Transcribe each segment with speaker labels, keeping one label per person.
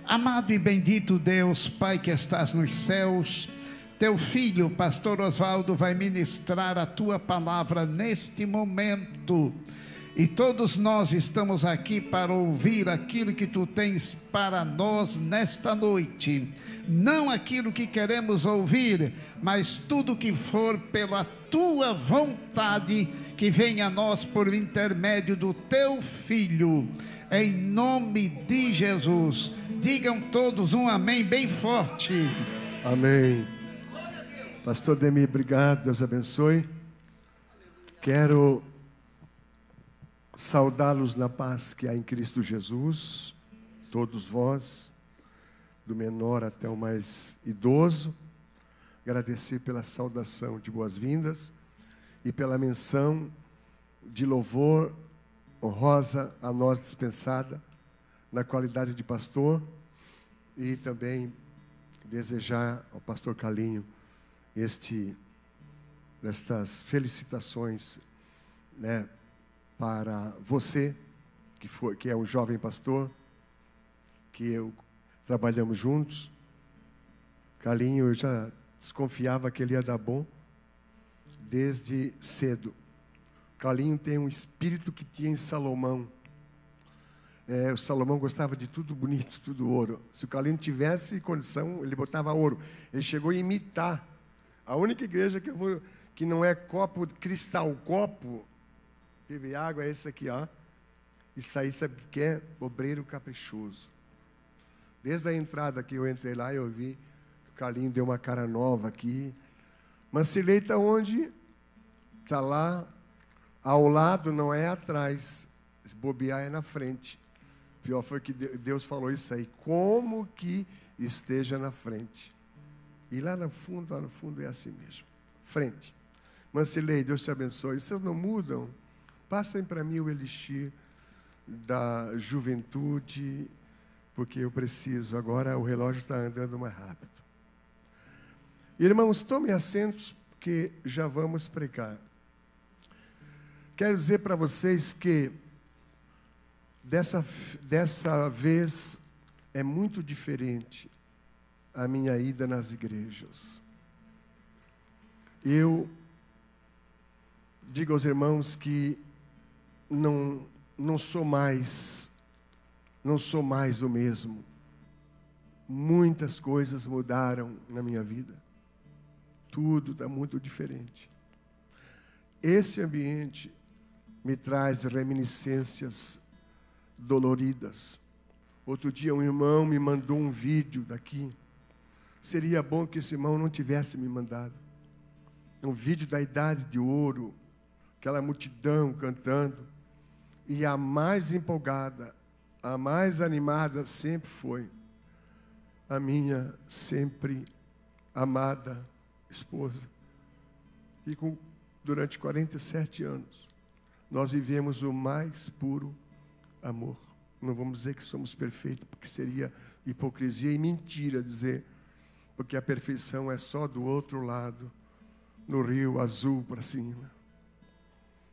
Speaker 1: Amado e bendito Deus, Pai que estás nos céus, teu filho, pastor Oswaldo, vai ministrar a tua palavra neste momento. E todos nós estamos aqui para ouvir aquilo que tu tens para nós nesta noite. Não aquilo que queremos ouvir, mas tudo que for pela tua vontade, que venha a nós por intermédio do teu filho. Em nome de Jesus. Digam todos um amém bem forte.
Speaker 2: Amém. Pastor Demi, obrigado, Deus abençoe. Quero saudá-los na paz que há em Cristo Jesus, todos vós, do menor até o mais idoso. Agradecer pela saudação de boas-vindas e pela menção de louvor honrosa a nós dispensada na qualidade de pastor, e também desejar ao pastor Carlinho estas felicitações, né, para você que é um jovem pastor, que trabalhamos juntos. Carlinho, eu já desconfiava que ele ia dar bom desde cedo. Carlinho tem um espírito que tinha em Salomão. O Salomão gostava de tudo bonito, tudo ouro. Se o Carlinho tivesse condição, ele botava ouro. Ele chegou a imitar. A única igreja que eu vou, que não é copo, cristal, copo, beber água, é esse aqui, ó. Isso aí, sabe o que é? Obreiro caprichoso. Desde a entrada que eu entrei lá, eu vi que o Carlinho deu uma cara nova aqui. Mancilei está onde? Está lá. Ao lado não é atrás, se bobear é na frente. Pior foi que Deus falou isso aí, como que esteja na frente. E lá no fundo é assim mesmo, frente. Mancilei, Deus te abençoe. Vocês não mudam? Passem para mim o elixir da juventude, porque eu preciso, agora o relógio está andando mais rápido. Irmãos, tomem assentos, porque já vamos pregar. Quero dizer para vocês que dessa vez é muito diferente a minha ida nas igrejas. Eu digo aos irmãos que não sou mais o mesmo. Muitas coisas mudaram na minha vida. Tudo está muito diferente. Esse ambiente me traz reminiscências doloridas. Outro dia um irmão me mandou um vídeo daqui. Seria bom que esse irmão não tivesse me mandado. Um vídeo da Idade de Ouro, aquela multidão cantando. E a mais empolgada, a mais animada sempre foi a minha sempre amada esposa. E durante 47 anos, nós vivemos o mais puro amor. Não vamos dizer que somos perfeitos, porque seria hipocrisia e mentira dizer, porque a perfeição é só do outro lado, no rio azul para cima.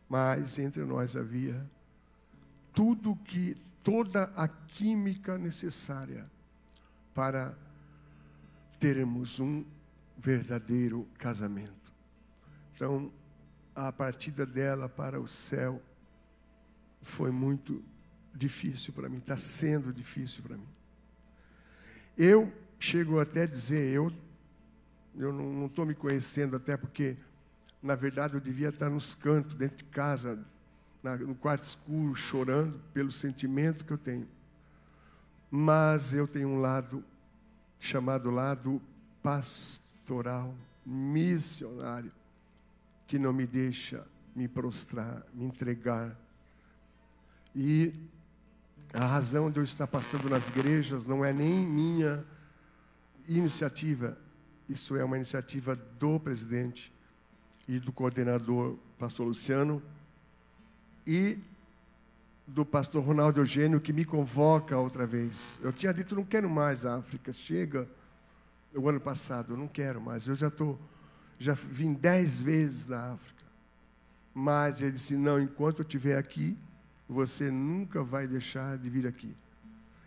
Speaker 2: Mas entre nós havia toda a química necessária para termos um verdadeiro casamento. Então, a partida dela para o céu foi muito difícil para mim, está sendo difícil para mim. Eu chego até a dizer, eu não estou me conhecendo, até porque, na verdade, eu devia estar nos cantos, dentro de casa, no quarto escuro, chorando pelo sentimento que eu tenho. Mas eu tenho um lado, chamado lado pastoral, missionário, que não me deixa me prostrar, me entregar. E a razão de eu estar passando nas igrejas não é nem minha iniciativa, isso é uma iniciativa do presidente e do coordenador, pastor Luciano, e do pastor Ronaldo Eugênio, que me convoca outra vez. Eu tinha dito, não quero mais a África, chega, o ano passado, eu não quero mais, eu já vim 10 vezes na África. Mas ele disse, não, enquanto eu estiver aqui, você nunca vai deixar de vir aqui.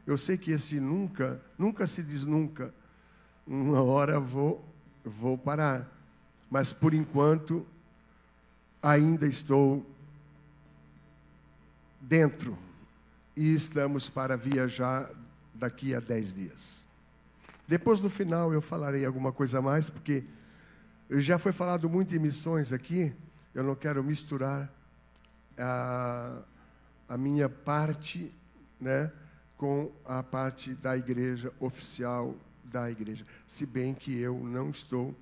Speaker 2: Eu sei que esse nunca, nunca se diz nunca. Uma hora vou parar. Mas, por enquanto, ainda estou dentro. E estamos para viajar daqui a 10 dias. Depois, no final, eu falarei alguma coisa a mais, porque já foi falado muito em missões aqui. Eu não quero misturar a minha parte, né, com a parte da igreja, oficial da igreja. Se bem que eu não estou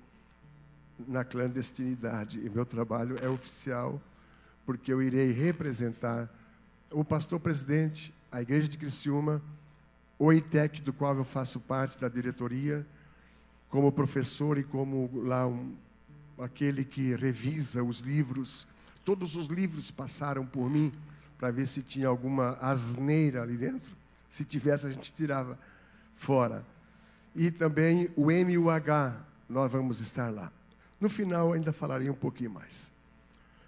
Speaker 2: na clandestinidade, e meu trabalho é oficial, porque eu irei representar o pastor-presidente, a igreja de Criciúma, o ITEC, do qual eu faço parte da diretoria, como professor e como lá aquele que revisa os livros. Todos os livros passaram por mim para ver se tinha alguma asneira ali dentro. Se tivesse, a gente tirava fora. E também o MUH, nós vamos estar lá. No final, ainda falarei um pouquinho mais.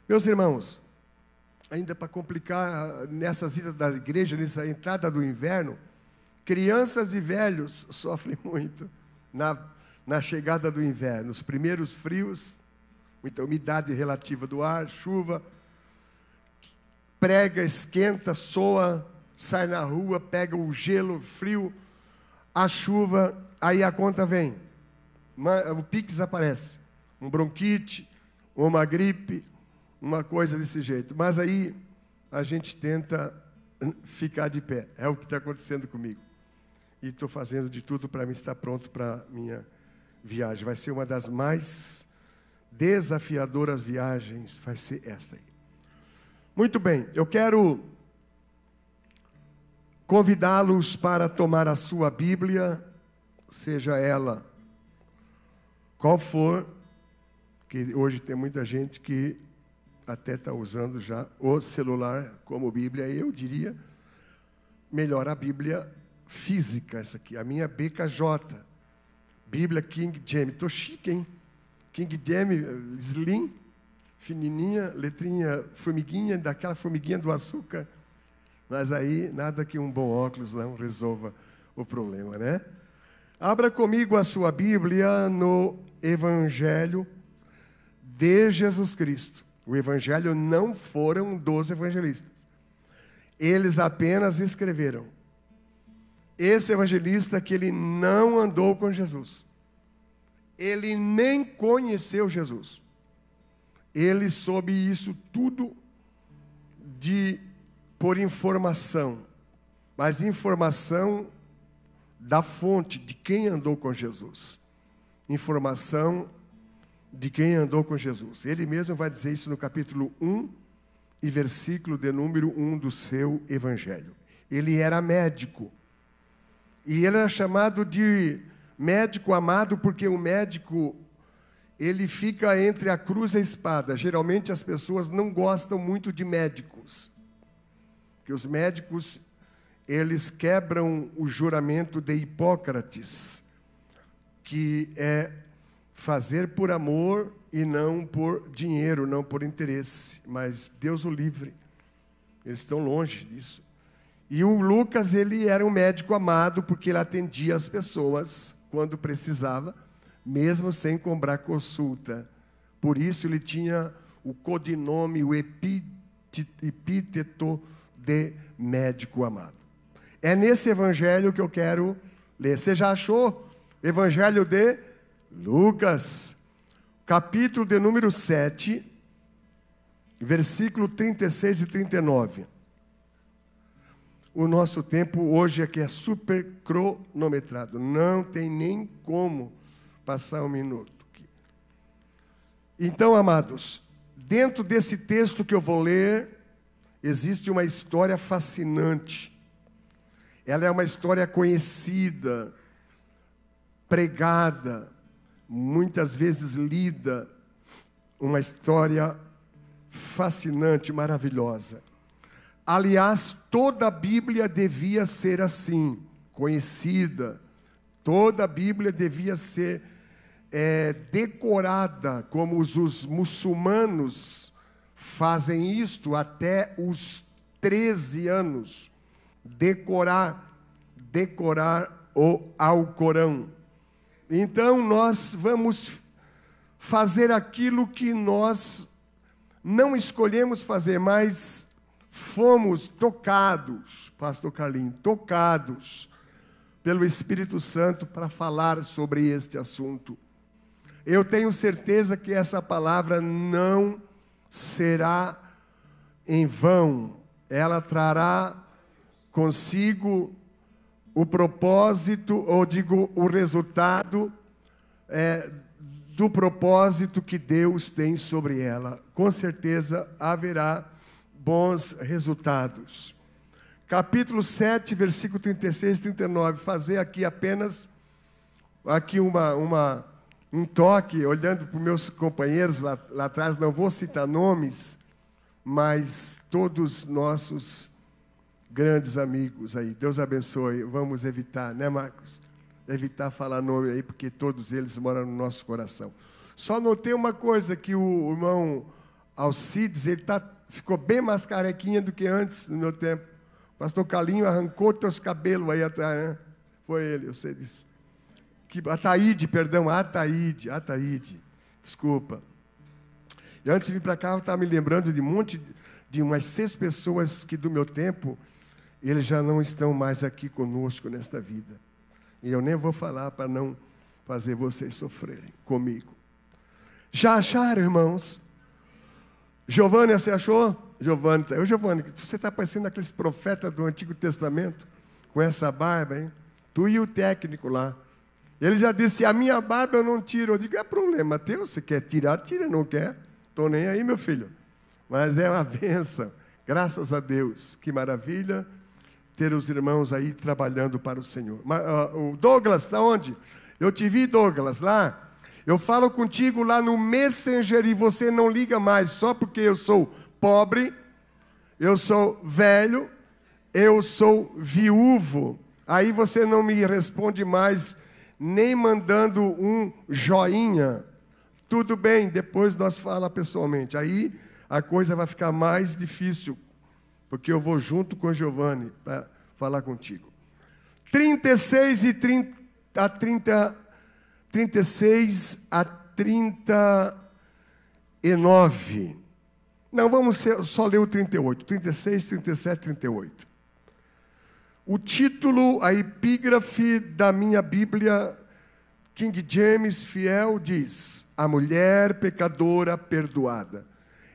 Speaker 2: Meus irmãos, ainda para complicar, nessas idas da igreja, nessa entrada do inverno, crianças e velhos sofrem muito na chegada do inverno. Os primeiros frios, muita umidade relativa do ar, chuva, prega, esquenta, soa, sai na rua, pega o gelo, frio, a chuva, aí a conta vem. O Pix aparece. Um bronquite, uma gripe, uma coisa desse jeito. Mas aí a gente tenta ficar de pé. É o que está acontecendo comigo. E estou fazendo de tudo para mim estar pronto para a minha viagem. Vai ser uma das mais desafiadoras viagens, vai ser esta aí. Muito bem, eu quero convidá-los para tomar a sua Bíblia, seja ela qual for, que hoje tem muita gente que até está usando já o celular como Bíblia. Eu diria, melhor a Bíblia física, essa aqui, a minha BKJ, Bíblia King James. Estou chique, hein? King James, slim, fininha, letrinha, formiguinha, daquela formiguinha do açúcar. Mas aí, nada que um bom óculos não resolva o problema, né? Abra comigo a sua Bíblia no Evangelho de Jesus Cristo. O Evangelho não foram dos evangelistas. Eles apenas escreveram. Esse evangelista que ele não andou com Jesus. Ele nem conheceu Jesus. Ele soube isso tudo por informação, mas informação da fonte, de quem andou com Jesus. Informação de quem andou com Jesus. Ele mesmo vai dizer isso no capítulo 1 e versículo de número 1 do seu Evangelho. Ele era médico. E ele era chamado de médico amado porque o médico, ele fica entre a cruz e a espada. Geralmente as pessoas não gostam muito de médicos. Porque os médicos, eles quebram o juramento de Hipócrates, que é fazer por amor e não por dinheiro, não por interesse. Mas Deus o livre. Eles estão longe disso. E o Lucas, ele era um médico amado porque ele atendia as pessoas quando precisava, mesmo sem cobrar consulta. Por isso ele tinha o codinome, o epíteto de médico amado. É nesse evangelho que eu quero ler. Você já achou? Evangelho de Lucas, capítulo de número 7, versículo 36 e 39. O nosso tempo hoje aqui é super cronometrado. Não tem nem como passar um minuto aqui. Então, amados, dentro desse texto que eu vou ler, existe uma história fascinante. Ela é uma história conhecida, pregada, muitas vezes lida. Uma história fascinante, maravilhosa. Aliás, toda a Bíblia devia ser assim, conhecida. Toda a Bíblia devia ser decorada, como os muçulmanos fazem isto até os 13 anos. Decorar decorar o Alcorão. Então nós vamos fazer aquilo que nós não escolhemos fazer, mas fomos tocados, pastor Carlinhos, tocados pelo Espírito Santo para falar sobre este assunto. Eu tenho certeza que essa palavra não será em vão. Ela trará consigo o propósito, ou digo, o resultado do propósito que Deus tem sobre ela. Com certeza haverá bons resultados. Capítulo 7, versículo 36 e 39. Fazer aqui apenas um toque, olhando para os meus companheiros lá atrás, não vou citar nomes, mas todos nossos grandes amigos aí. Deus abençoe. Vamos evitar, né, Marcos? Evitar falar nome aí, porque todos eles moram no nosso coração. Só notei uma coisa, que o irmão Alcides, ele ficou bem mais carequinha do que antes, no meu tempo. O pastor Carlinho arrancou teus cabelos aí atrás, né? Foi ele, eu sei disso. Ataíde, desculpa. E antes de vir para cá, eu estava me lembrando de umas 6 pessoas que do meu tempo, eles já não estão mais aqui conosco nesta vida. E eu nem vou falar para não fazer vocês sofrerem comigo. Já acharam, irmãos? Giovânia, você achou? Giovânia, você está parecendo aqueles profetas do Antigo Testamento, com essa barba, hein? Tu e o técnico lá. Ele já disse, a minha barba eu não tiro. Eu digo, é problema teu, você quer tirar, tira, não quer. Estou nem aí, meu filho. Mas é uma bênção, graças a Deus. Que maravilha ter os irmãos aí trabalhando para o Senhor. O Douglas, está onde? Eu te vi, Douglas, lá. Eu falo contigo lá no Messenger e você não liga mais, só porque eu sou pobre, eu sou velho, eu sou viúvo. Aí você não me responde mais, nem mandando um joinha. Tudo bem, depois nós falamos pessoalmente. Aí a coisa vai ficar mais difícil, porque eu vou junto com o Giovanni para falar contigo. 36 a 39. Não, vamos só ler o 38. 36, 37, 38. O título, a epígrafe da minha Bíblia, King James fiel, diz: A mulher pecadora perdoada.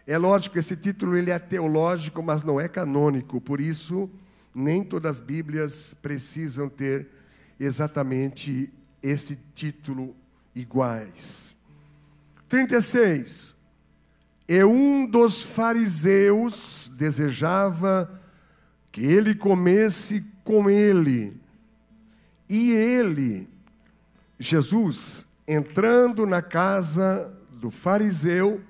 Speaker 2: É lógico que esse título ele é teológico, mas não é canônico. Por isso, nem todas as Bíblias precisam ter exatamente esse título iguais. 36. E um dos fariseus desejava que ele comesse com ele. E ele, Jesus, entrando na casa do fariseu,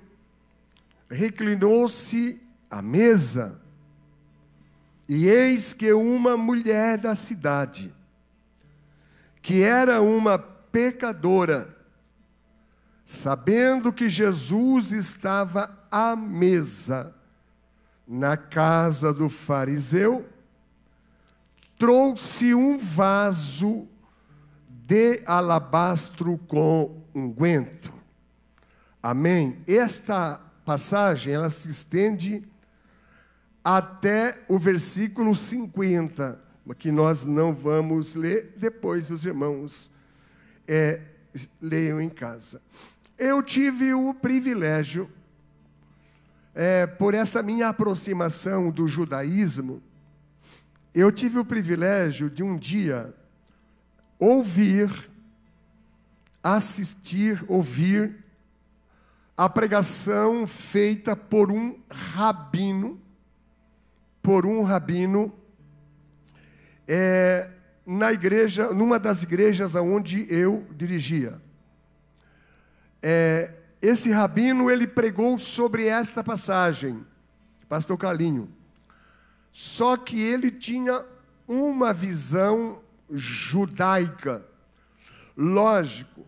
Speaker 2: reclinou-se à mesa. E eis que uma mulher da cidade, que era uma pecadora, sabendo que Jesus estava à mesa na casa do fariseu, trouxe um vaso de alabastro com unguento. Amém? Esta passagem, ela se estende até o versículo 50, que nós não vamos ler, depois os irmãos leiam em casa. Eu tive o privilégio, por essa minha aproximação do judaísmo, eu tive o privilégio de um dia ouvir a pregação feita por um rabino, na igreja, numa das igrejas aonde eu dirigia. Esse rabino, ele pregou sobre esta passagem, pastor Carlinho. Só que ele tinha uma visão judaica, lógico,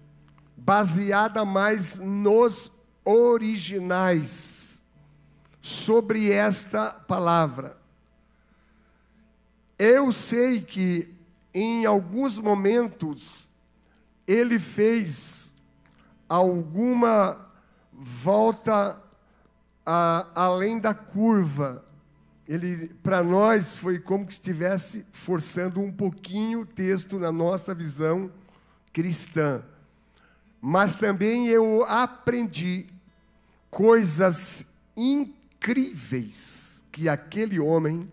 Speaker 2: baseada mais nos originais, sobre esta palavra. Eu sei que em alguns momentos, ele fez alguma volta além da curva. Ele, para nós, foi como que estivesse forçando um pouquinho o texto na nossa visão cristã. Mas também eu aprendi coisas incríveis que aquele homem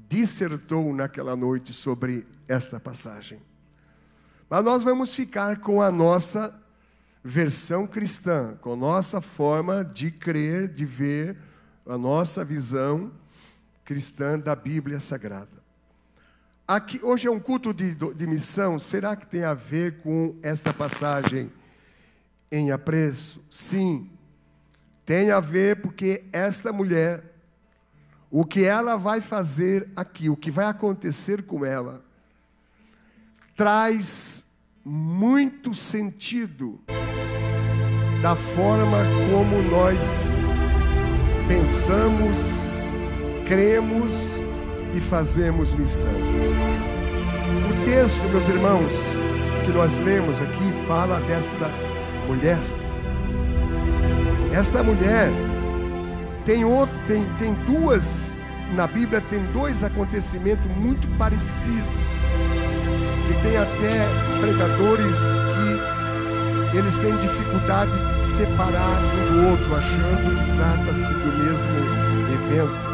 Speaker 2: dissertou naquela noite sobre esta passagem. Mas nós vamos ficar com a nossa versão cristã, com a nossa forma de crer, de ver, a nossa visão cristã da Bíblia Sagrada. Aqui, hoje é um culto de missão. Será que tem a ver com esta passagem em apreço? Sim, tem a ver, porque esta mulher, o que ela vai fazer aqui, o que vai acontecer com ela, traz muito sentido da forma como nós pensamos, cremos e fazemos missão. O texto, meus irmãos, que nós lemos aqui, fala desta mulher. Esta mulher tem duas, na Bíblia tem dois acontecimentos muito parecidos. E tem até pregadores que eles têm dificuldade de separar um do outro, achando que trata-se do mesmo evento.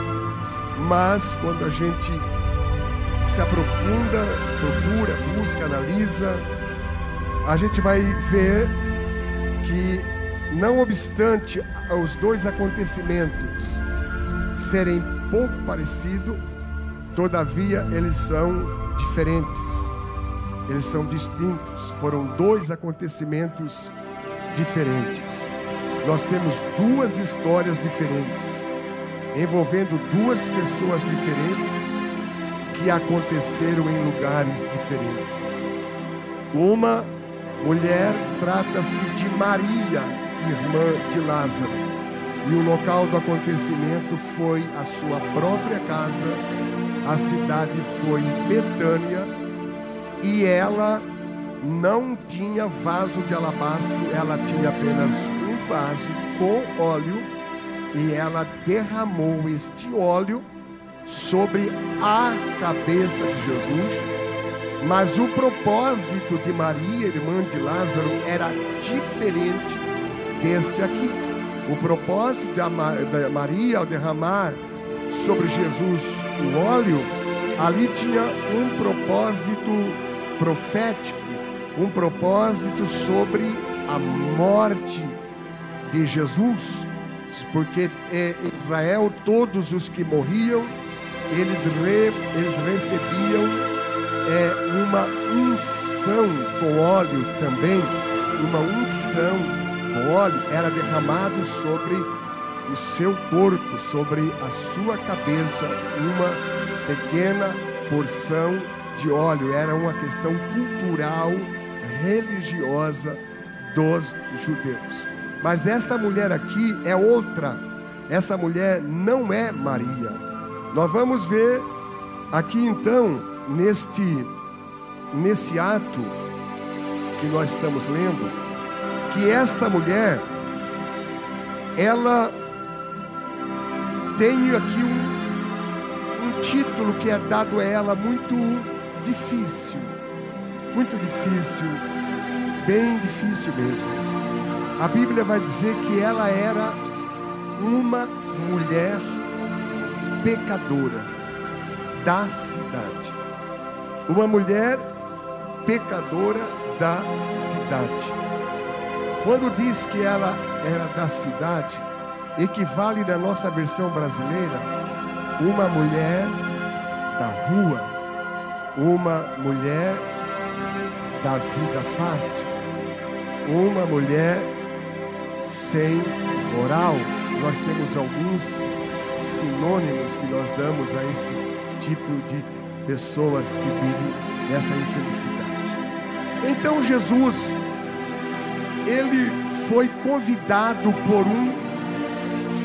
Speaker 2: Mas quando a gente se aprofunda, procura, busca, analisa, a gente vai ver que, não obstante os dois acontecimentos serem pouco parecidos, todavia eles são diferentes, eles são distintos. Foram dois acontecimentos diferentes. Nós temos duas histórias diferentes, envolvendo duas pessoas diferentes que aconteceram em lugares diferentes. Uma mulher, trata-se de Maria, irmã de Lázaro, e o local do acontecimento foi a sua própria casa. A cidade foi Betânia, e ela não tinha vaso de alabastro, ela tinha apenas um vaso com óleo, e ela derramou este óleo sobre a cabeça de Jesus. Mas o propósito de Maria, irmã de Lázaro, era diferente deste aqui. O propósito da Maria, ao derramar sobre Jesus o óleo, ali tinha um propósito profético, um propósito sobre a morte de Jesus. Porque em Israel, todos os que morriam, eles recebiam uma unção com óleo também. Uma unção com óleo era derramado sobre o seu corpo, sobre a sua cabeça, uma pequena porção de óleo. Era uma questão cultural, religiosa dos judeus. Mas esta mulher aqui é outra. Essa mulher não é Maria. Nós vamos ver aqui então, nesse ato que nós estamos lendo, que esta mulher, ela tem aqui um título que é dado a ela muito difícil, bem difícil mesmo. A Bíblia vai dizer que ela era uma mulher pecadora da cidade. Uma mulher pecadora da cidade. Quando diz que ela era da cidade, equivale na nossa versão brasileira, uma mulher da rua, uma mulher da vida fácil, uma mulher sem moral. Nós temos alguns sinônimos que nós damos a esse tipo de pessoas que vivem nessa infelicidade. Então Jesus, ele foi convidado por um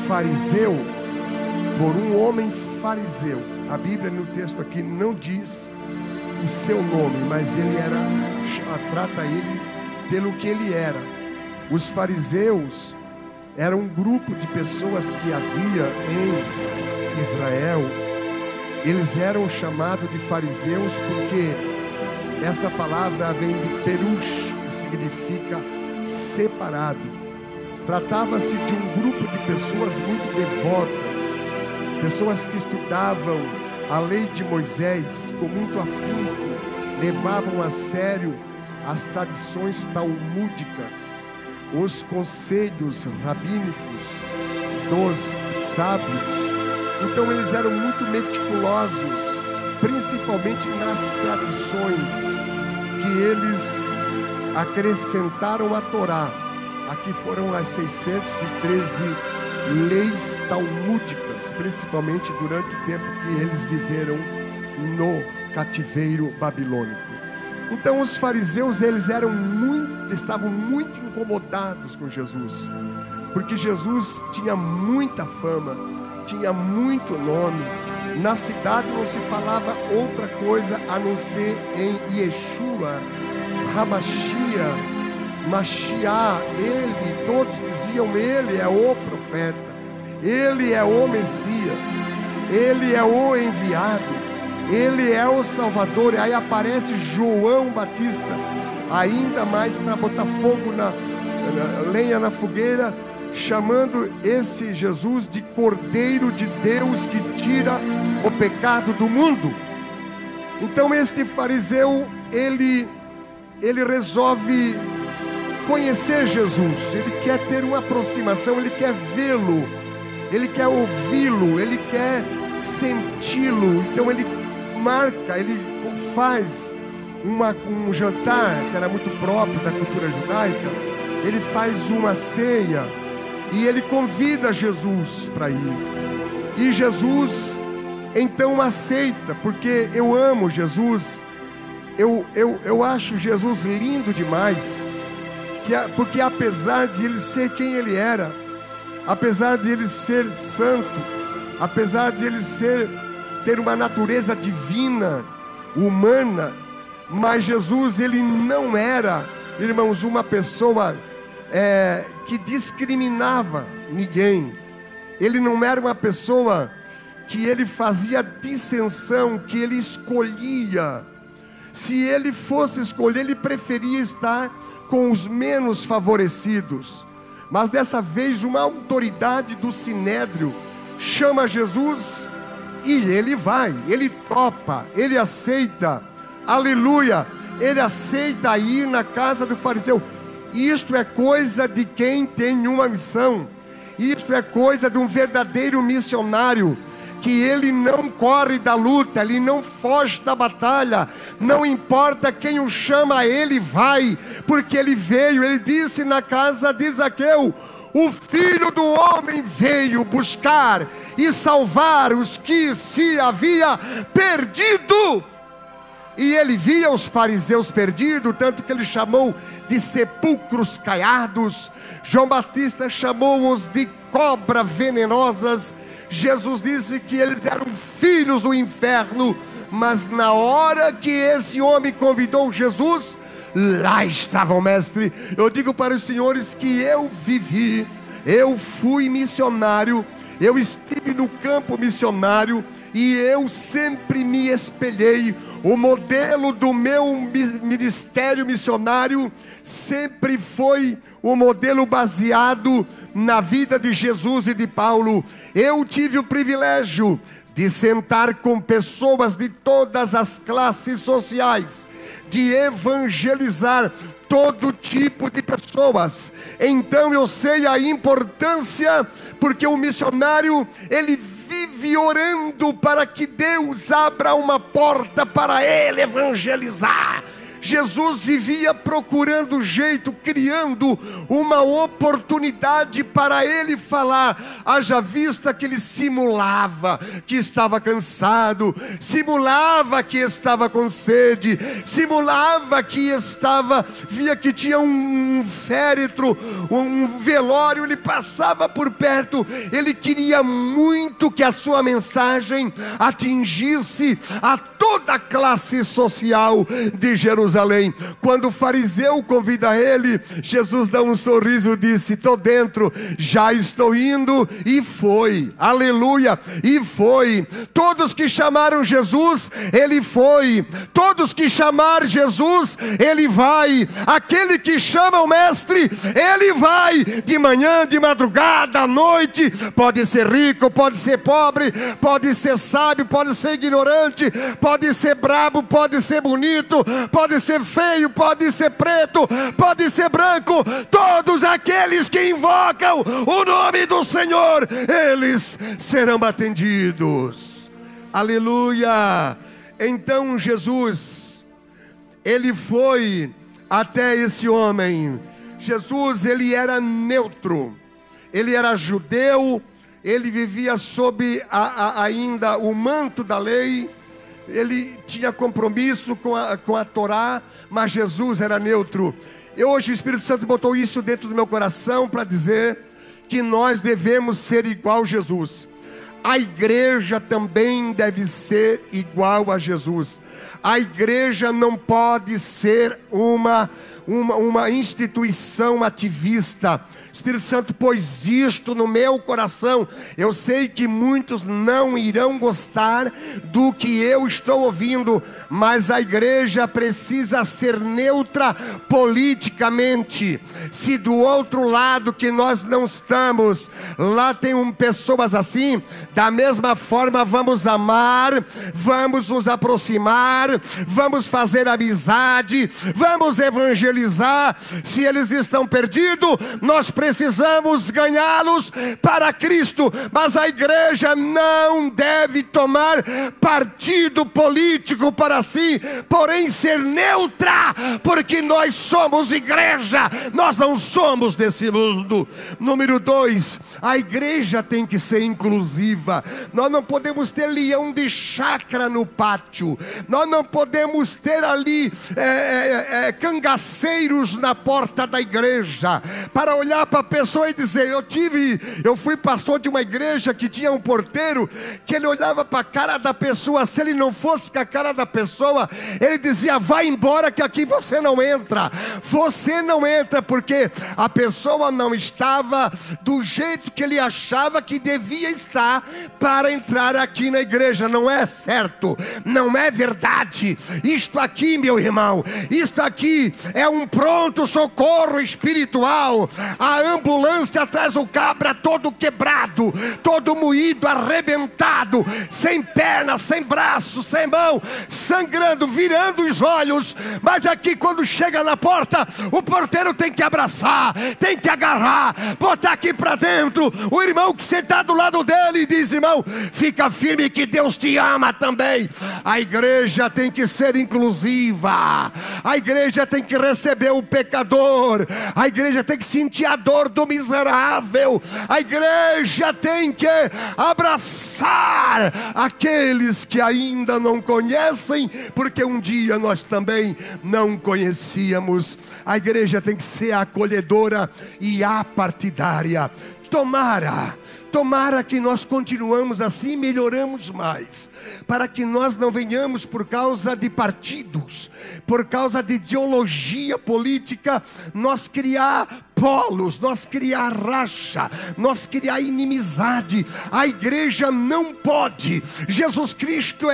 Speaker 2: fariseu, por um homem fariseu. A Bíblia no texto aqui não diz o seu nome, mas trata ele pelo que ele era. Os fariseus eram um grupo de pessoas que havia em Israel. Eles eram chamados de fariseus porque essa palavra vem de perush, que significa separado. Tratava-se de um grupo de pessoas muito devotas, pessoas que estudavam a lei de Moisés com muito afinco, levavam a sério as tradições talmúdicas, os conselhos rabínicos dos sábios. Então eles eram muito meticulosos, principalmente nas tradições que eles acrescentaram à Torá. Aqui foram as 613 leis talmúdicas, principalmente durante o tempo que eles viveram no cativeiro babilônico. Então os fariseus, eles estavam muito incomodados com Jesus, porque Jesus tinha muita fama, tinha muito nome. Na cidade não se falava outra coisa a não ser em Yeshua, Hamashia, Mashiach. Ele, todos diziam, ele é o profeta, ele é o Messias, ele é o enviado, ele é o Salvador. E aí aparece João Batista, ainda mais para botar fogo lenha na fogueira, chamando esse Jesus de Cordeiro de Deus que tira o pecado do mundo. Então este fariseu, ele resolve conhecer Jesus, ele quer ter uma aproximação, ele quer vê-lo, ele quer ouvi-lo, ele quer senti-lo. Então ele faz um jantar, que era muito próprio da cultura judaica. Ele faz uma ceia e ele convida Jesus para ir. E Jesus então aceita, porque eu amo Jesus. Eu acho Jesus lindo demais, porque apesar de ele ser quem ele era, apesar de ele ser santo, apesar de ele ter uma natureza divina, humana, mas Jesus, ele não era, irmãos, uma pessoa que discriminava ninguém. Ele não era uma pessoa que ele fazia dissensão, que ele escolhia. Se ele fosse escolher, ele preferia estar com os menos favorecidos. Mas dessa vez uma autoridade do Sinédrio chama Jesus e ele vai, ele topa, ele aceita, aleluia, ele aceita ir na casa do fariseu. Isto é coisa de quem tem uma missão, isto é coisa de um verdadeiro missionário, que ele não corre da luta, ele não foge da batalha, não importa quem o chama, ele vai, porque ele veio. Ele disse na casa de Zaqueu: o Filho do Homem veio buscar e salvar os que se havia perdido. E ele via os fariseus perdidos, tanto que ele chamou de sepulcros caiados. João Batista chamou-os de cobras venenosas. Jesus disse que eles eram filhos do inferno. Mas na hora que esse homem convidou Jesus, lá estava o mestre. Eu digo para os senhores que eu vivi, eu fui missionário, eu estive no campo missionário, e eu sempre me espelhei. O modelo do meu ministério missionário sempre foi o modelo baseado na vida de Jesus e de Paulo. Eu tive o privilégio de sentar com pessoas de todas as classes sociais, de evangelizar todo tipo de pessoas. Então eu sei a importância, porque o missionário, ele vive orando para que Deus abra uma porta para ele evangelizar. Jesus vivia procurando jeito, criando uma oportunidade para ele falar, haja vista que ele simulava que estava cansado, simulava que estava com sede, simulava que via que tinha um féretro, um velório, ele passava por perto, ele queria muito que a sua mensagem atingisse a toda a classe social de Jerusalém. Quando o fariseu convida ele, Jesus dá um sorriso e disse: estou dentro, já estou indo, e foi, aleluia, e foi. Todos que chamaram Jesus, ele foi. Todos que chamar Jesus, ele vai. Aquele que chama o mestre, ele vai, de manhã, de madrugada, à noite. Pode ser rico, pode ser pobre, pode ser sábio, pode ser ignorante, pode ser brabo, pode ser bonito, pode ser feio, pode ser preto, pode ser branco. Todos aqueles que invocam o nome do Senhor, eles serão atendidos. Aleluia. Então Jesus, ele foi até esse homem. Jesus, ele era neutro, ele era judeu, ele vivia sob ainda o manto da lei, ele tinha compromisso com a Torá, mas Jesus era neutro. E hoje o Espírito Santo botou isso dentro do meu coração para dizer que nós devemos ser igual a Jesus. A igreja também deve ser igual a Jesus. A igreja não pode ser uma instituição ativista. O Espírito Santo pôs isto no meu coração. Eu sei que muitos não irão gostar do que eu estou ouvindo, mas a igreja precisa ser neutra politicamente. Se do outro lado que nós não estamos, lá tem pessoas assim, da mesma forma vamos amar, vamos nos aproximar, vamos fazer amizade, vamos evangelizar. Se eles estão perdidos, nós precisamos ganhá-los para Cristo. Mas a igreja não deve tomar partido político para si, porém ser neutra, porque nós somos igreja, nós não somos desse mundo. Número 2, a igreja tem que ser inclusiva. Nós não podemos ter leão de chácara no pátio, nós não podemos ter ali cangaceiros na porta da igreja, para olhar para a pessoa e dizer: eu fui pastor de uma igreja que tinha um porteiro, que ele olhava para a cara da pessoa, se ele não fosse com a cara da pessoa, ele dizia: vai embora que aqui você não entra. Você não entra porque a pessoa não estava do jeito que ele achava que devia estar para entrar aqui na igreja. Não é certo, não é verdade. Isto aqui, meu irmão, isto aqui é um pronto socorro espiritual. A ambulância traz o cabra todo quebrado, todo moído, arrebentado, sem perna, sem braço, sem mão, sangrando, virando os olhos. Mas aqui quando chega na porta, o porteiro tem que abraçar, tem que agarrar, botar aqui para dentro. O irmão que senta do lado dele diz: irmão, fica firme que Deus te ama também. A igreja tem que ser inclusiva. A igreja tem que receber o pecador. A igreja tem que sentir a dor do miserável. A igreja tem que abraçar aqueles que ainda não conhecem, porque um dia nós também não conhecíamos. A igreja tem que ser acolhedora e apartidária. Tomara que nós continuamos assim, melhoramos mais, para que nós não venhamos por causa de partidos, por causa de ideologia política, nós criar polos, nós criar racha, nós criar inimizade. A igreja não pode. Jesus Cristo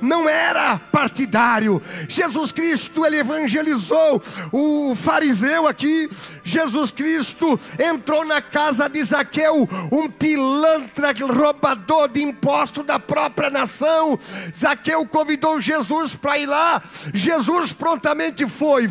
Speaker 2: não era partidário. Jesus Cristo, ele evangelizou o fariseu aqui. Jesus Cristo entrou na casa de Zaqueu, um pilantra, roubador de imposto da própria nação. Zaqueu convidou Jesus para ir lá. Jesus prontamente foi,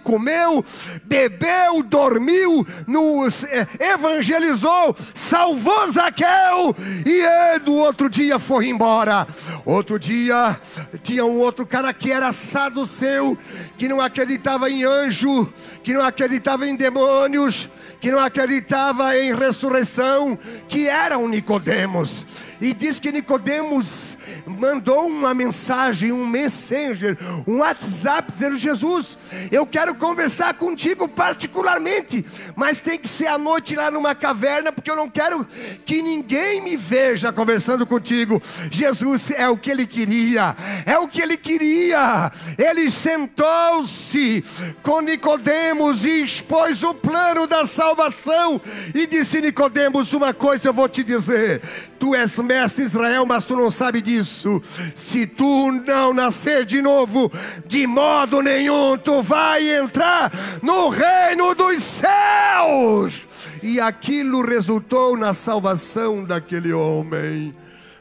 Speaker 2: comeu, bebeu, dormiu, viu, nos evangelizou, salvou Zaqueu, e no outro dia foi embora. Outro dia tinha um outro cara que era saduceu, que não acreditava em anjo, que não acreditava em demônios, que não acreditava em ressurreição, que era um Nicodemos. E diz que Nicodemos mandou uma mensagem, um messenger, um WhatsApp, dizendo: Jesus, eu quero conversar contigo particularmente, mas tem que ser à noite lá numa caverna, porque eu não quero que ninguém me veja conversando contigo. Jesus, é o que ele queria, é o que ele queria. Ele sentou-se com Nicodemos e expôs o plano da salvação, e disse: Nicodemos, uma coisa eu vou te dizer, tu és mestre Israel, mas tu não sabe disso. Se tu não nascer de novo, de modo nenhum tu vai entrar no reino dos céus. E aquilo resultou na salvação daquele homem.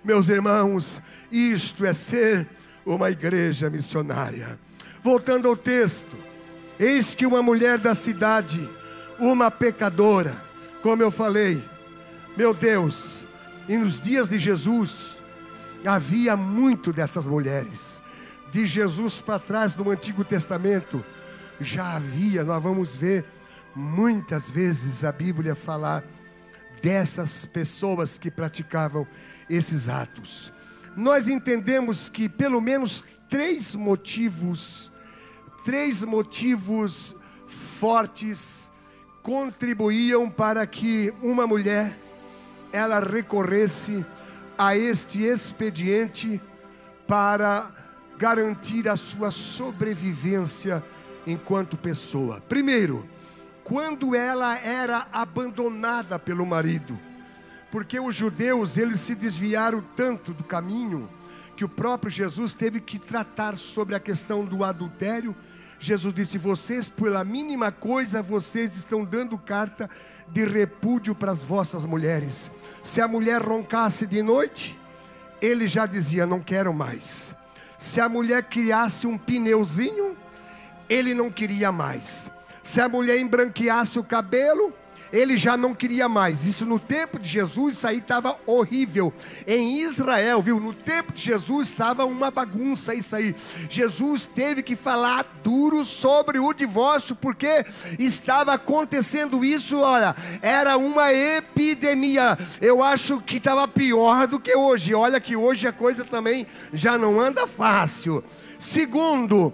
Speaker 2: Meus irmãos, isto é ser uma igreja missionária. Voltando ao texto, eis que uma mulher da cidade, uma pecadora, como eu falei, meu Deus, e nos dias de Jesus, havia muito dessas mulheres. De Jesus para trás, no Antigo Testamento, já havia, nós vamos ver muitas vezes a Bíblia falar dessas pessoas que praticavam esses atos. Nós entendemos que pelo menos três motivos fortes contribuíam para que uma mulher ela recorresse a este expediente para garantir a sua sobrevivência enquanto pessoa. Primeiro, quando ela era abandonada pelo marido, porque os judeus, eles se desviaram tanto do caminho, que o próprio Jesus teve que tratar sobre a questão do adultério. Jesus disse: vocês, pela mínima coisa, vocês estão dando carta de repúdio para as vossas mulheres. Se a mulher roncasse de noite, ele já dizia: não quero mais. Se a mulher criasse um pneuzinho, ele não queria mais. Se a mulher embranqueasse o cabelo, ele já não queria mais. Isso no tempo de Jesus, isso aí estava horrível. Em Israel, viu? No tempo de Jesus estava uma bagunça isso aí. Jesus teve que falar duro sobre o divórcio, porque estava acontecendo isso, olha, era uma epidemia. Eu acho que estava pior do que hoje. Olha que hoje a coisa também já não anda fácil. Segundo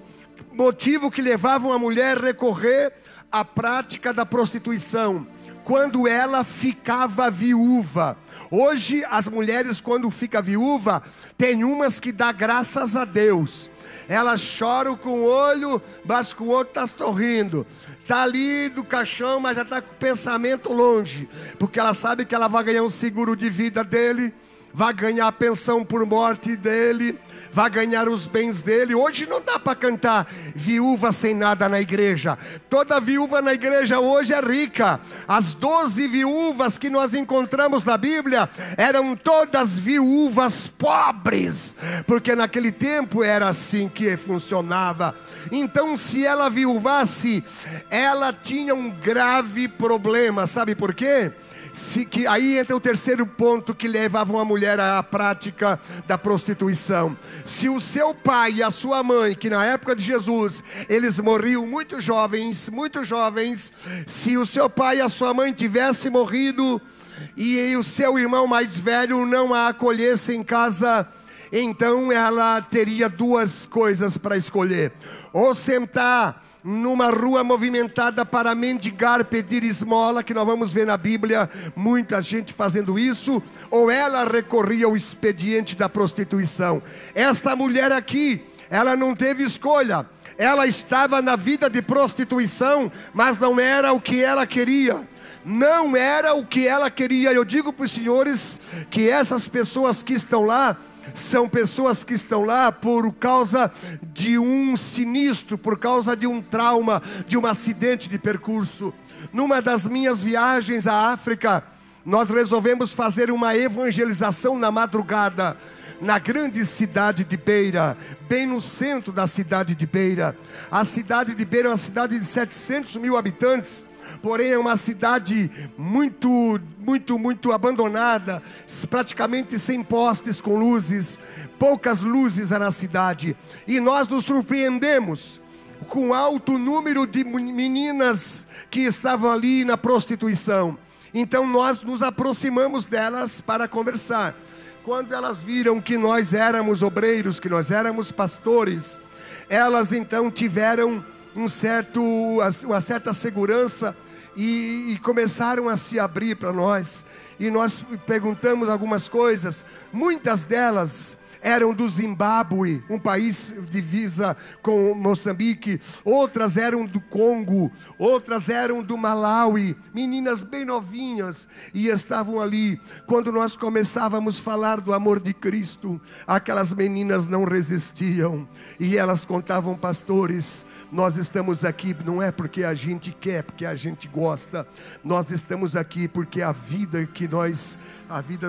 Speaker 2: motivo que levava uma mulher a recorrer à prática da prostituição, quando ela ficava viúva. Hoje as mulheres, quando ficam viúva, tem umas que dá graças a Deus. Elas choram com o olho, mas com o outro está sorrindo. Está ali do caixão, mas já está com o pensamento longe, porque ela sabe que ela vai ganhar um seguro de vida dele, vai ganhar a pensão por morte dele, vai ganhar os bens dele. Hoje não dá para cantar viúva sem nada na igreja. Toda viúva na igreja hoje é rica. As 12 viúvas que nós encontramos na Bíblia eram todas viúvas pobres, porque naquele tempo era assim que funcionava. Então, se ela viuvasse, ela tinha um grave problema. Sabe por quê? Aí entra o terceiro ponto que levava uma mulher à prática da prostituição. Se o seu pai e a sua mãe, que na época de Jesus, eles morriam muito jovens, se o seu pai e a sua mãe tivessem morrido, e o seu irmão mais velho não a acolhesse em casa, então ela teria duas coisas para escolher: ou sentar numa rua movimentada para mendigar, pedir esmola, que nós vamos ver na Bíblia muita gente fazendo isso, ou ela recorria ao expediente da prostituição. Esta mulher aqui, ela não teve escolha. Ela estava na vida de prostituição, mas não era o que ela queria. Não era o que ela queria. Eu digo para os senhores que essas pessoas que estão lá, são pessoas que estão lá por causa de um sinistro, por causa de um trauma, de um acidente de percurso. Numa das minhas viagens à África, nós resolvemos fazer uma evangelização na madrugada, na grande cidade de Beira, bem no centro da cidade de Beira. A cidade de Beira é uma cidade de 700 mil habitantes, porém é uma cidade muito abandonada, praticamente sem postes com luzes, poucas luzes na cidade. E nós nos surpreendemos com alto número de meninas que estavam ali na prostituição. Então nós nos aproximamos delas para conversar. Quando elas viram que nós éramos obreiros, que nós éramos pastores, elas então tiveram uma certa segurança e começaram a se abrir para nós. E nós perguntamos algumas coisas. Muitas delas eram do Zimbábue, um país divisa com Moçambique. Outras eram do Congo, outras eram do Malawi, meninas bem novinhas, e estavam ali. Quando nós começávamos a falar do amor de Cristo, aquelas meninas não resistiam, e elas contavam: pastores, nós estamos aqui não é porque a gente quer, porque a gente gosta, nós estamos aqui porque a vida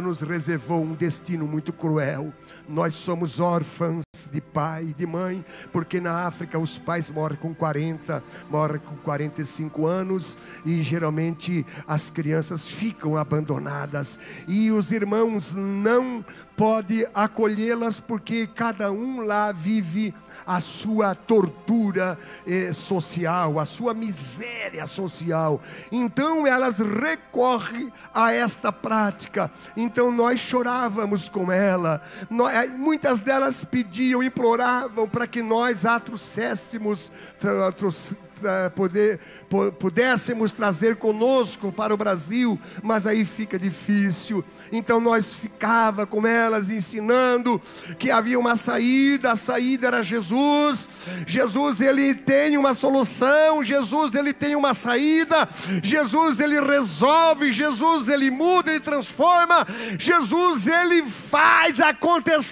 Speaker 2: nos reservou um destino muito cruel. Nós somos órfãos de pai e de mãe, porque na África os pais morrem com 40, morrem com 45 anos, e geralmente as crianças ficam abandonadas, e os irmãos não podem acolhê-las, porque cada um lá vive a sua tortura social, a sua miséria social. Então elas recorrem a esta prática. Então nós chorávamos com ela, muitas delas pediam, imploravam para que nós a trouxéssemos, pudéssemos trazer conosco para o Brasil, mas aí fica difícil. Então nós ficava com elas ensinando que havia uma saída, a saída era Jesus. Jesus, ele tem uma solução, Jesus, ele tem uma saída, Jesus, ele resolve, Jesus, ele muda, ele transforma, Jesus, ele faz acontecer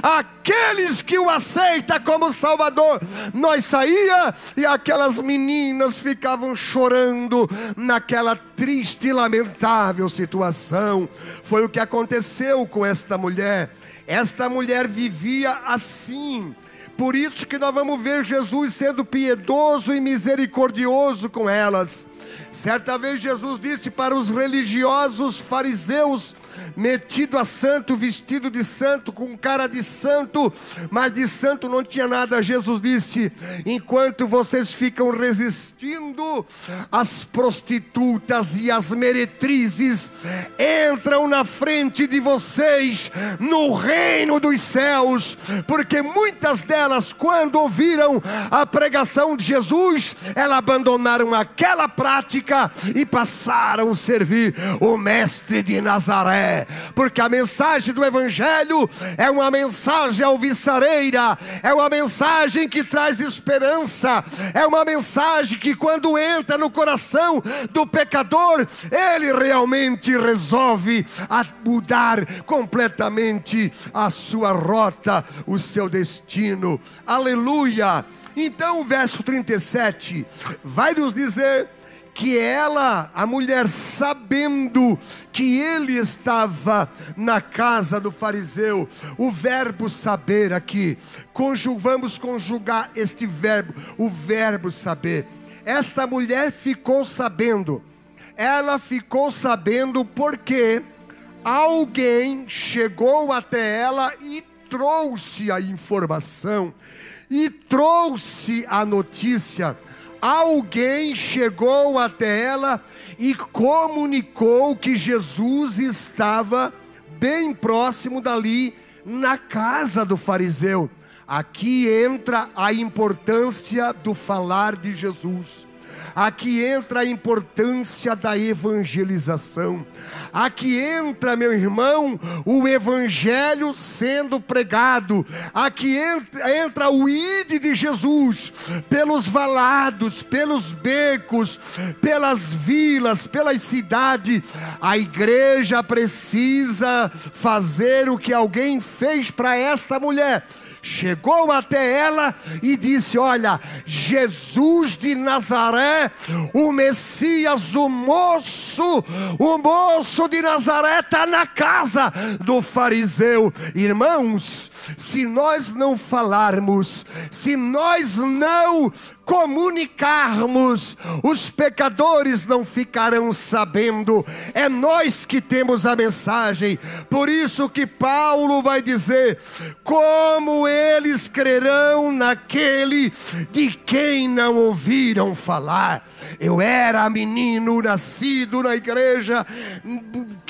Speaker 2: aqueles que o aceitam como Salvador. Nós saía e aquelas meninas ficavam chorando naquela triste e lamentável situação. Foi o que aconteceu com esta mulher. Esta mulher vivia assim. Por isso que nós vamos ver Jesus sendo piedoso e misericordioso com elas. Certa vez Jesus disse para os religiosos fariseus, metido a santo, vestido de santo, com cara de santo, mas de santo não tinha nada. Jesus disse: enquanto vocês ficam resistindo, as prostitutas e as meretrizes entram na frente de vocês no reino dos céus, porque muitas delas, quando ouviram a pregação de Jesus, elas abandonaram aquela prática e passaram a servir o Mestre de Nazaré. Porque a mensagem do Evangelho é uma mensagem alvissareira, é uma mensagem que traz esperança, é uma mensagem que, quando entra no coração do pecador, ele realmente resolve mudar completamente a sua rota, o seu destino. Aleluia! Então o verso 37 vai nos dizer que ela, a mulher, sabendo que ele estava na casa do fariseu. O verbo saber aqui, vamos conjugar este verbo, o verbo saber. Esta mulher ficou sabendo. Ela ficou sabendo porque alguém chegou até ela e trouxe a informação, e trouxe a notícia. Alguém chegou até ela e comunicou que Jesus estava bem próximo dali, na casa do fariseu. Aqui entra a importância do falar de Jesus. Aqui entra a importância da evangelização. Aqui entra, meu irmão, o evangelho sendo pregado. Aqui entra o ide de Jesus pelos valados, pelos becos, pelas vilas, pelas cidades. A igreja precisa fazer o que alguém fez para esta mulher. Chegou até ela e disse: olha, Jesus de Nazaré, o Messias, o moço de Nazaré está na casa do fariseu. Irmãos, se nós não falarmos, se nós não comunicarmos, os pecadores não ficarão sabendo. É nós que temos a mensagem. Por isso que Paulo vai dizer: como eles crerão naquele de quem não ouviram falar? Eu era menino, nascido na igreja,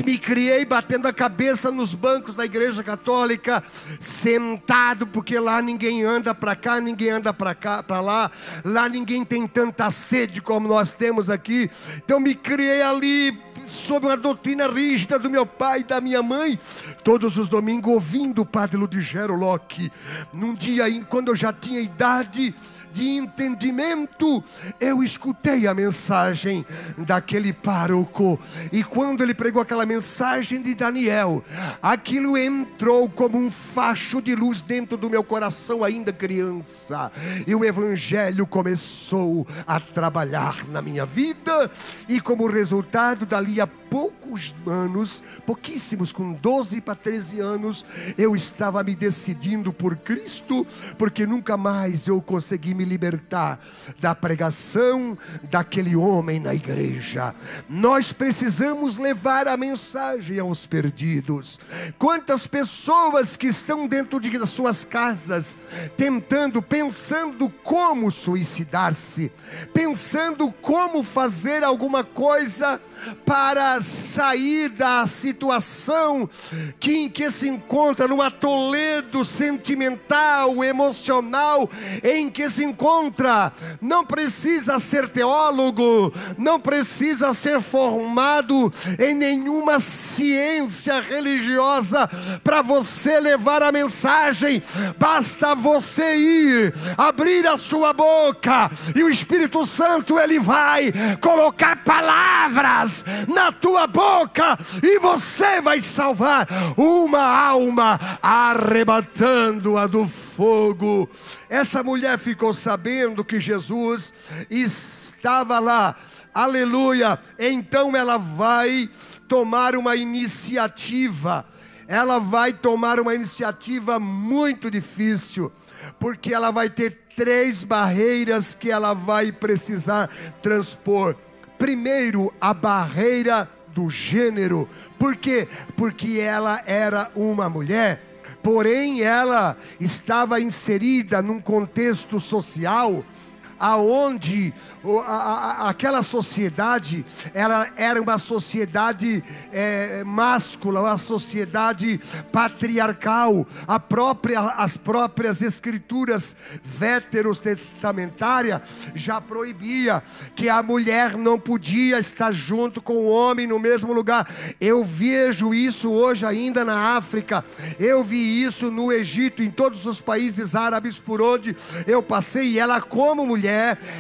Speaker 2: me criei batendo a cabeça nos bancos da igreja católica, sentado, porque lá ninguém anda para cá, ninguém anda para cá, para lá. Lá ninguém tem tanta sede como nós temos aqui. Então me criei ali sob uma doutrina rígida do meu pai e da minha mãe, todos os domingos ouvindo o padre Ludigero Locke. Num dia, quando eu já tinha idade de entendimento, eu escutei a mensagem daquele pároco, e quando ele pregou aquela mensagem de Daniel, aquilo entrou como um facho de luz dentro do meu coração, ainda criança, e o evangelho começou a trabalhar na minha vida, e como resultado, dali a poucos anos, pouquíssimos, com 12 para 13 anos, eu estava me decidindo por Cristo, porque nunca mais eu consegui me libertar da pregação daquele homem na igreja. Nós precisamos levar a mensagem aos perdidos. Quantas pessoas que estão dentro de suas casas, pensando como suicidar-se, pensando como fazer alguma coisa para sair da situação em que se encontra, no atoledo sentimental, emocional em que se encontra. Não precisa ser teólogo, não precisa ser formado em nenhuma ciência religiosa para você levar a mensagem. Basta você ir, abrir a sua boca, e o Espírito Santo, ele vai colocar palavras na tua boca, e você vai salvar uma alma, arrebatando-a do fogo. Essa mulher ficou sabendo que Jesus estava lá, aleluia. Então ela vai tomar uma iniciativa. Ela vai tomar uma iniciativa muito difícil, porque ela vai ter 3 barreiras que ela vai precisar transpor. Primeiro, a barreira do gênero. Por quê? Porque ela era uma mulher, porém ela estava inserida num contexto social aonde aquela sociedade, ela era uma sociedade máscula, uma sociedade patriarcal. As próprias escrituras veterotestamentárias já proibia que a mulher não podia estar junto com o homem no mesmo lugar. Eu vejo isso hoje ainda na África, eu vi isso no Egito, em todos os países árabes por onde eu passei. E ela, como mulher,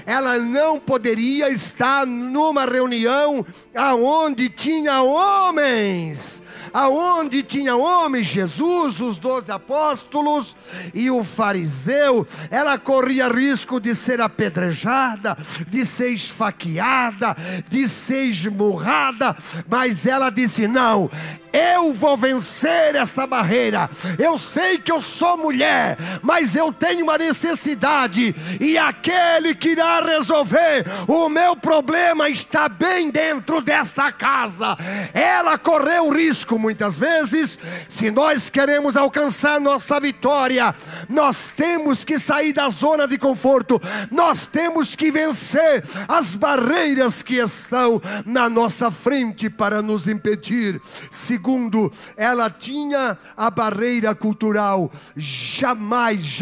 Speaker 2: ela não poderia estar numa reunião aonde tinha homens. Aonde tinha homens, Jesus, os 12 apóstolos e o fariseu. Ela corria risco de ser apedrejada, de ser esfaqueada, de ser esmurrada, mas ela disse: não, eu vou vencer esta barreira. Eu sei que eu sou mulher, mas eu tenho uma necessidade, e aquele que irá resolver o meu problema está bem dentro desta casa. Ela correu risco. Muitas vezes, se nós queremos alcançar nossa vitória, nós temos que sair da zona de conforto, nós temos que vencer as barreiras que estão na nossa frente para nos impedir. Segundo, ela tinha a barreira cultural. Jamais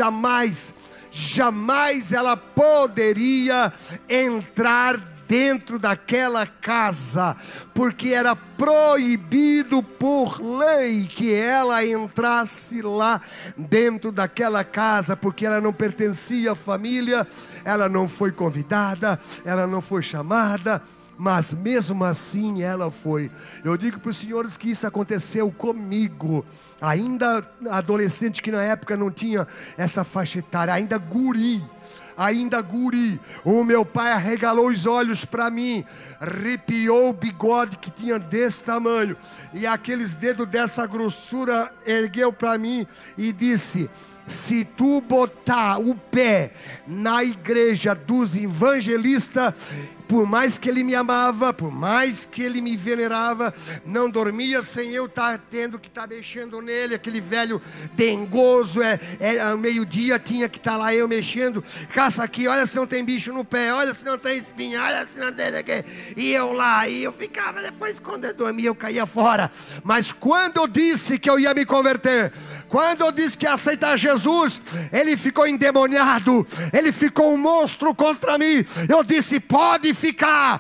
Speaker 2: ela poderia entrar dentro daquela casa, porque era proibido por lei que ela entrasse lá dentro daquela casa, porque ela não pertencia à família, ela não foi convidada, ela não foi chamada, mas mesmo assim ela foi. Eu digo para os senhores que isso aconteceu comigo, ainda adolescente, que na época não tinha essa faixa etária, ainda guri, o meu pai arregalou os olhos para mim, arrepiou o bigode que tinha desse tamanho, e aqueles dedos dessa grossura ergueu para mim e disse: Se tu botar o pé na igreja dos evangelistas, por mais que ele me amava, por mais que ele me venerava, não dormia sem eu estar tendo que estar mexendo nele, aquele velho dengoso, ao meio-dia tinha que estar lá eu mexendo, caça aqui, olha se não tem bicho no pé, olha se não tem espinha, olha se não tem aqui, e eu lá, e eu ficava, depois quando eu dormia eu caía fora. Mas quando eu disse que eu ia me converter, quando eu disse que ia aceitar Jesus, ele ficou endemoniado, ele ficou um monstro contra mim. Eu disse: pode ficar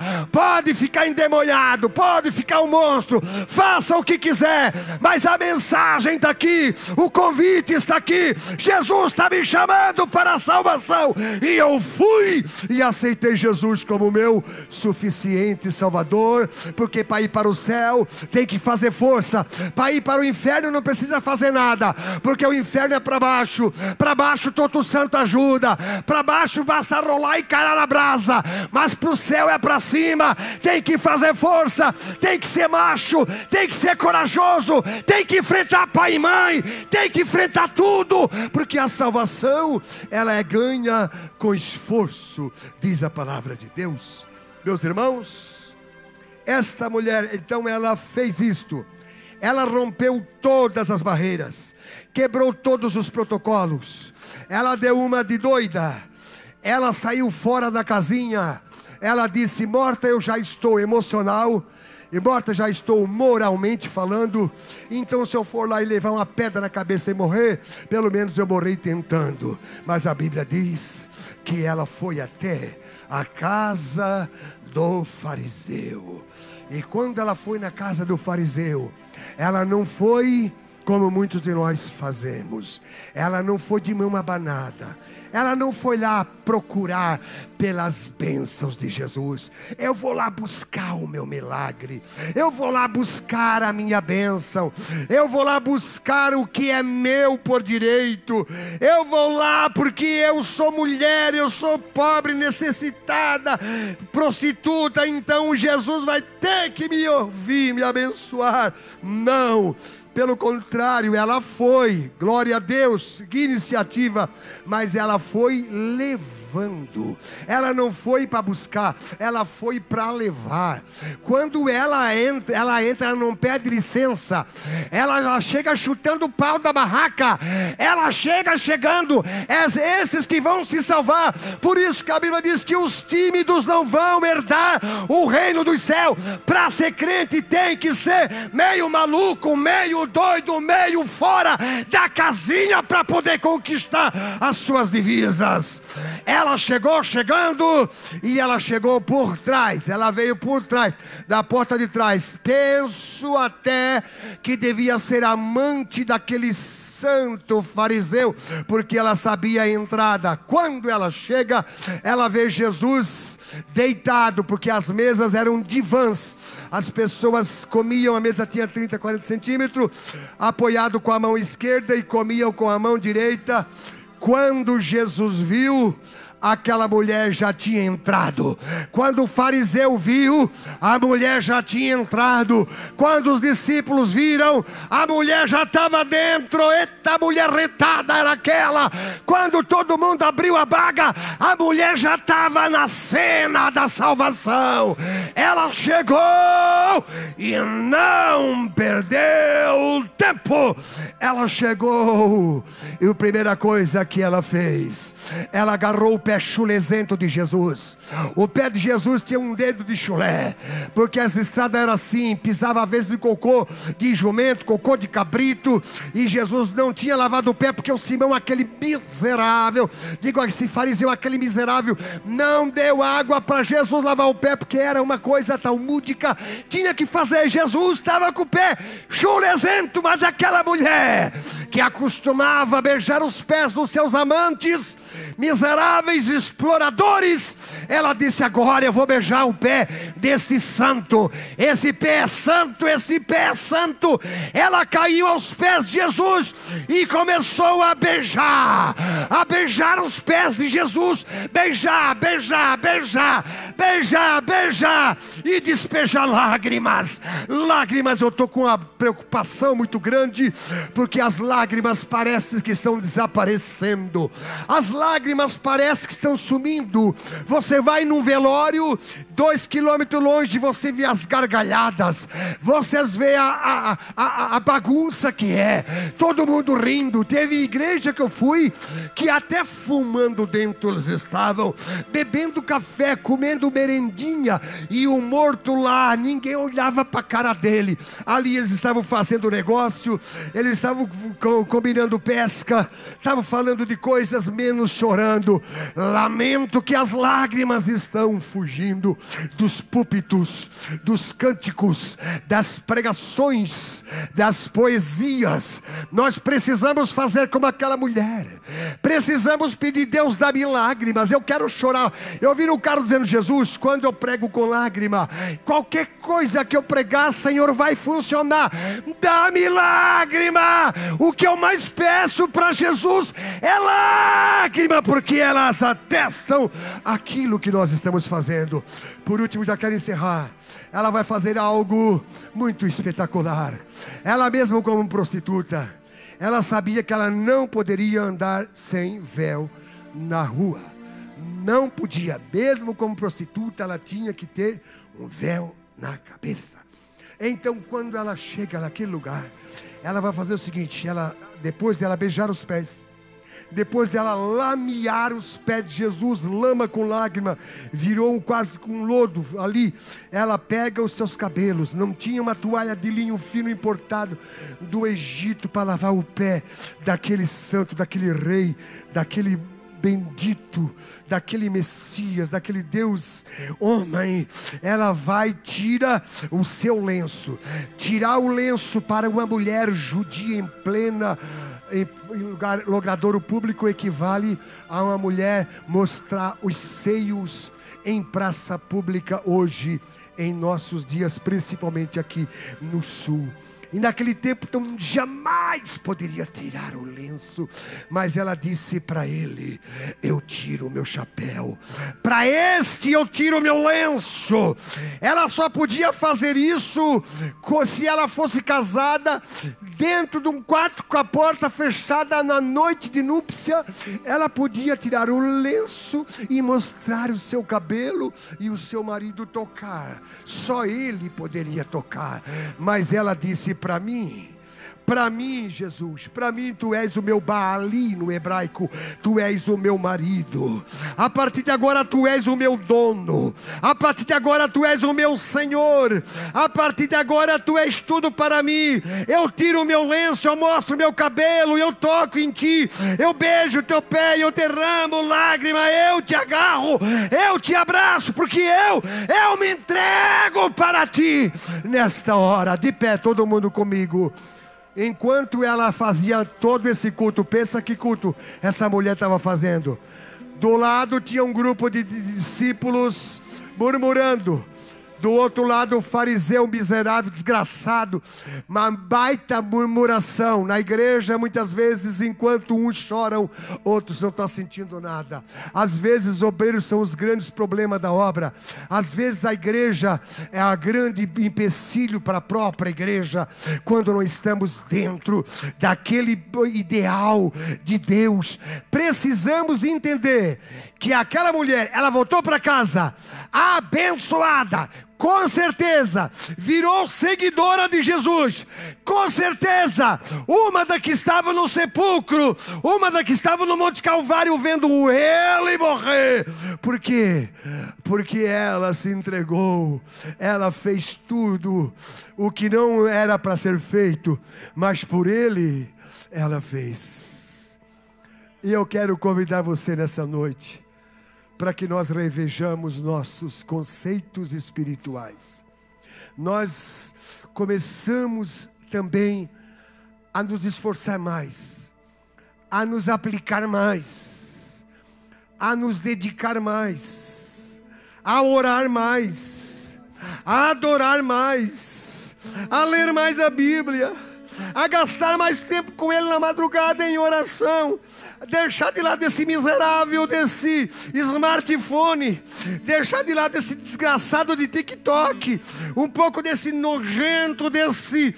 Speaker 2: endemoniado, pode ficar um monstro, faça o que quiser, mas a mensagem está aqui, o convite está aqui, Jesus está me chamando para a salvação. E eu fui e aceitei Jesus como meu suficiente Salvador, porque para ir para o céu tem que fazer força, para ir para o inferno não precisa fazer nada, porque o inferno é para baixo todo santo ajuda, para baixo basta rolar e cair na brasa, mas para o céu é para cima, tem que fazer força, tem que ser macho, tem que ser corajoso, tem que enfrentar pai e mãe, tem que enfrentar tudo, porque a salvação ela é ganha com esforço, diz a palavra de Deus. Meus irmãos, esta mulher então ela fez isto, ela rompeu todas as barreiras, quebrou todos os protocolos, ela deu uma de doida, ela saiu fora da casinha, ela disse: morta eu já estou emocional, e morta já estou moralmente falando, então se eu for lá e levar uma pedra na cabeça e morrer, pelo menos eu morri tentando. Mas a Bíblia diz que ela foi até a casa do fariseu, e quando ela foi na casa do fariseu, ela não foi como muitos de nós fazemos, ela não foi de mão abanada, ela não foi lá procurar pelas bênçãos de Jesus. Eu vou lá buscar o meu milagre, eu vou lá buscar a minha bênção, eu vou lá buscar o que é meu por direito, eu vou lá porque eu sou mulher, eu sou pobre, necessitada, prostituta, então Jesus vai ter que me ouvir, me abençoar. Não, pelo contrário, ela foi, glória a Deus, que iniciativa, mas ela foi levando, ela não foi para buscar, ela foi para levar. Quando ela entra, ela não pede licença, ela já chega chutando o pau da barraca, ela chega chegando, esses que vão se salvar. Por isso que a Bíblia diz que os tímidos não vão herdar o reino dos céus. Para ser crente tem que ser meio maluco, meio doido, meio fora da casinha para poder conquistar as suas divisas. Ela chegou chegando e ela chegou por trás, ela veio por trás, da porta de trás. Penso até que devia ser amante daquele santo fariseu, porque ela sabia a entrada. Quando ela chega, ela vê Jesus deitado, porque as mesas eram divãs, as pessoas comiam, a mesa tinha 30, 40 centímetros, apoiado com a mão esquerda e comiam com a mão direita. Quando Jesus viu, aquela mulher já tinha entrado. Quando o fariseu viu, a mulher já tinha entrado. Quando os discípulos viram, a mulher já estava dentro. Eita, mulher retada era aquela. Quando todo mundo abriu a baga, a mulher já estava na cena da salvação. Ela chegou e não perdeu tempo. Ela chegou e a primeira coisa que ela fez, ela agarrou o pé chulezento de Jesus. O pé de Jesus tinha um dedo de chulé, porque as estradas eram assim, pisava às vezes de cocô de jumento, cocô de cabrito, e Jesus não tinha lavado o pé, porque o Simão, aquele miserável, digo esse fariseu, aquele miserável, não deu água para Jesus lavar o pé, porque era uma coisa talmúdica, tinha que fazer. Jesus estava com o pé chulezento, mas aquela mulher que acostumava a beijar os pés dos seus amantes, miseráveis exploradores, ela disse: agora eu vou beijar o pé deste santo, esse pé é santo, esse pé é santo. Ela caiu aos pés de Jesus e começou a beijar os pés de Jesus, beijar, beijar, beijar, beijar, beijar, despejar e despejar lágrimas. Lágrimas, eu estou com uma preocupação muito grande, porque as lágrimas parecem que estão desaparecendo, as lágrimas parecem que estão sumindo. Você vai num velório, 2 quilômetros longe, você vê as gargalhadas, vocês vê a bagunça que é, todo mundo rindo. Teve igreja que eu fui, que até fumando dentro eles estavam, bebendo café, comendo merendinha, e o morto lá, ninguém olhava para a cara dele. Ali eles estavam fazendo negócio, eles estavam combinando pesca, estavam falando de coisas, menos chorando. Lamento que as lágrimas estão fugindo dos púlpitos, dos cânticos, das pregações, das poesias. Nós precisamos fazer como aquela mulher, precisamos pedir: Deus, dá-me lágrimas, eu quero chorar. Eu vi no carro dizendo: Jesus, quando eu prego com lágrima, qualquer coisa que eu pregar, Senhor, vai funcionar. Dá-me lágrima. O que eu mais peço para Jesus é lágrima, porque elas atestam aquilo que nós estamos fazendo. Por último, já quero encerrar. Ela vai fazer algo muito espetacular. Ela mesma, como prostituta, ela sabia que ela não poderia andar sem véu na rua. Não podia, mesmo como prostituta, ela tinha que ter um véu na cabeça. Então, quando ela chega naquele lugar, ela vai fazer o seguinte: depois dela beijar os pés, depois dela lamear os pés de Jesus, lama com lágrima, virou quase com lodo ali, ela pega os seus cabelos. Não tinha uma toalha de linho fino importado do Egito para lavar o pé daquele santo, daquele rei, daquele bendito, daquele Messias, daquele Deus homem. Ela vai, tira o seu lenço. Tirar o lenço para uma mulher judia em plena, em logradouro público, equivale a uma mulher mostrar os seios em praça pública hoje, em nossos dias, principalmente aqui no sul. E naquele tempo, então, jamais poderia tirar o lenço. Mas ela disse para ele: eu tiro o meu chapéu, para este eu tiro o meu lenço. Ela só podia fazer isso se ela fosse casada, dentro de um quarto com a porta fechada, na noite de núpcia. Ela podia tirar o lenço e mostrar o seu cabelo, e o seu marido tocar. Só ele poderia tocar. Mas ela disse: para mim, Jesus, para mim tu és o meu Baali no hebraico, tu és o meu marido. A partir de agora tu és o meu dono, a partir de agora tu és o meu Senhor, a partir de agora tu és tudo para mim. Eu tiro o meu lenço, eu mostro o meu cabelo, eu toco em ti, eu beijo o teu pé, eu derramo lágrima, eu te agarro, eu te abraço, porque eu me entrego para ti nesta hora. De pé, todo mundo comigo. Enquanto ela fazia todo esse culto, pensa que culto essa mulher estava fazendo. Do lado tinha um grupo de discípulos murmurando. Do outro lado, o fariseu miserável, desgraçado, uma baita murmuração. Na igreja, muitas vezes, enquanto uns choram, outros não estão sentindo nada. Às vezes, os obreiros são os grandes problemas da obra. Às vezes, a igreja é a grande empecilho para a própria igreja, quando não estamos dentro daquele ideal de Deus. Precisamos entender que aquela mulher, ela voltou para casa abençoada, com certeza virou seguidora de Jesus, com certeza uma da que estava no sepulcro, uma da que estava no Monte Calvário vendo ele morrer. Por quê? Porque ela se entregou, ela fez tudo o que não era para ser feito, mas por ele ela fez. E eu quero convidar você nessa noite para que nós revejamos nossos conceitos espirituais. Nós começamos também a nos esforçar mais, a nos aplicar mais, a nos dedicar mais, a orar mais, a adorar mais, a ler mais a Bíblia, a gastar mais tempo com Ele na madrugada em oração, deixar de lado esse miserável desse smartphone, deixar de lado esse desgraçado de TikTok, um pouco desse nojento, desse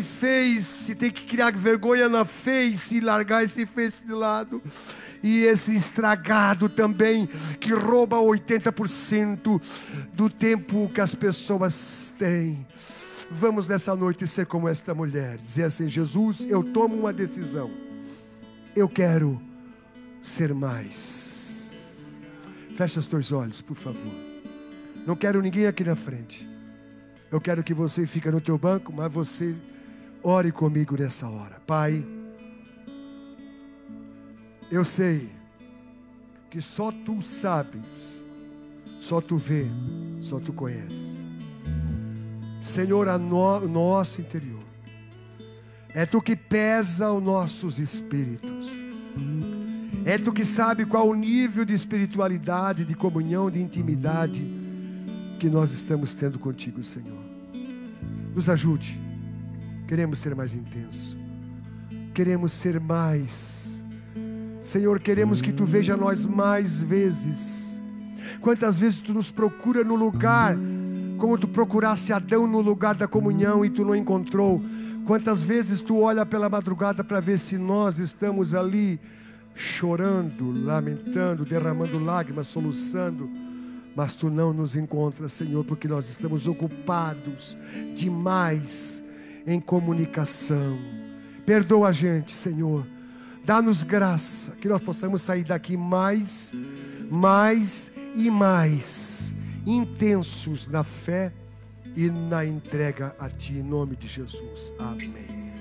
Speaker 2: Face, tem que criar vergonha na Face e largar esse Face de lado. E esse estragado também, que rouba 80% do tempo que as pessoas têm. Vamos nessa noite ser como esta mulher, dizer assim: Jesus, eu tomo uma decisão, eu quero ser mais. Fecha os teus olhos, por favor. Não quero ninguém aqui na frente. Eu quero que você fique no teu banco, mas você ore comigo nessa hora. Pai, eu sei que só Tu sabes, só Tu vê, só Tu conhece. Senhor, o nosso interior, é Tu que pesa os nossos espíritos, é Tu que sabe qual o nível de espiritualidade, de comunhão, de intimidade que nós estamos tendo contigo, Senhor. Nos ajude, queremos ser mais intenso, queremos ser mais, Senhor, queremos que Tu veja nós mais vezes. Quantas vezes Tu nos procura no lugar, como Tu procurasse Adão no lugar da comunhão e Tu não encontrou. Quantas vezes Tu olha pela madrugada para ver se nós estamos ali chorando, lamentando, derramando lágrimas, soluçando, mas Tu não nos encontras, Senhor, porque nós estamos ocupados demais em comunicação. Perdoa a gente, Senhor. Dá-nos graça, que nós possamos sair daqui mais e mais intensos na fé e na entrega a Ti, em nome de Jesus. Amém.